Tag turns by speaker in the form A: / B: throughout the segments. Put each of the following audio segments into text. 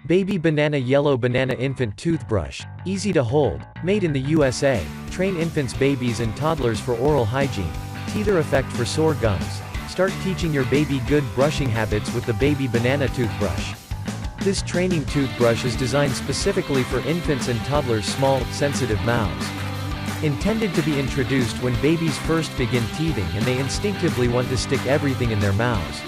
A: Baby Banana Yellow Banana Infant Toothbrush, easy to hold, made in the USA, train infants, babies and toddlers for oral hygiene, teether effect for sore gums. Start teaching your baby good brushing habits with the Baby Banana Toothbrush. This training toothbrush is designed specifically for infants and toddlers' small, sensitive mouths. Intended to be introduced when babies first begin teething and they instinctively want to stick everything in their mouths.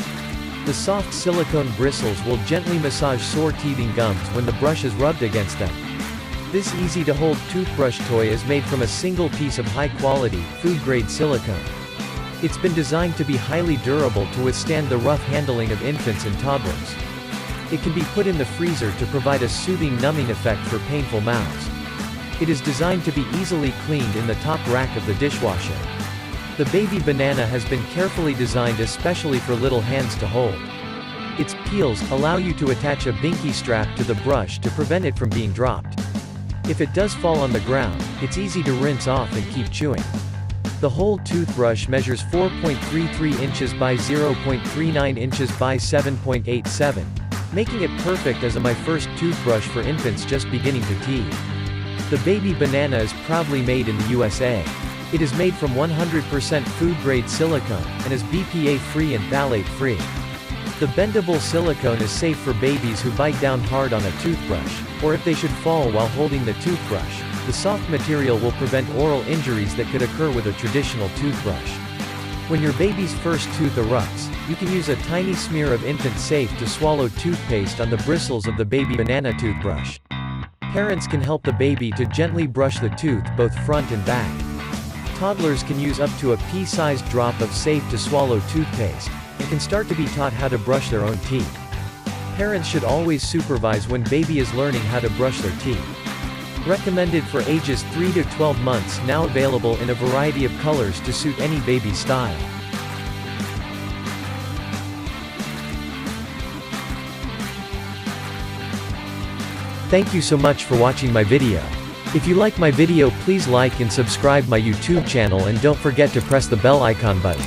A: The soft silicone bristles will gently massage sore teething gums when the brush is rubbed against them. This easy-to-hold toothbrush toy is made from a single piece of high-quality, food-grade silicone. It's been designed to be highly durable to withstand the rough handling of infants and toddlers. It can be put in the freezer to provide a soothing numbing effect for painful mouths. It is designed to be easily cleaned in the top rack of the dishwasher. The Baby Banana has been carefully designed especially for little hands to hold. Its peels allow you to attach a binky strap to the brush to prevent it from being dropped. If it does fall on the ground, it's easy to rinse off and keep chewing. The whole toothbrush measures 4.33 inches by 0.39 inches by 7.87, making it perfect as my first toothbrush for infants just beginning to teeth. The Baby Banana is proudly made in the USA. It is made from 100% food-grade silicone, and is BPA-free and phthalate-free. The bendable silicone is safe for babies who bite down hard on a toothbrush, or if they should fall while holding the toothbrush. The soft material will prevent oral injuries that could occur with a traditional toothbrush. When your baby's first tooth erupts, you can use a tiny smear of infant safe to swallow toothpaste on the bristles of the Baby Banana toothbrush. Parents can help the baby to gently brush the tooth both front and back. Toddlers can use up to a pea-sized drop of safe-to-swallow toothpaste, and can start to be taught how to brush their own teeth. Parents should always supervise when baby is learning how to brush their teeth. Recommended for ages 3 to 12 months, now available in a variety of colors to suit any baby style. Thank you so much for watching my video. If you like my video, please like and subscribe my YouTube channel and don't forget to press the bell icon button.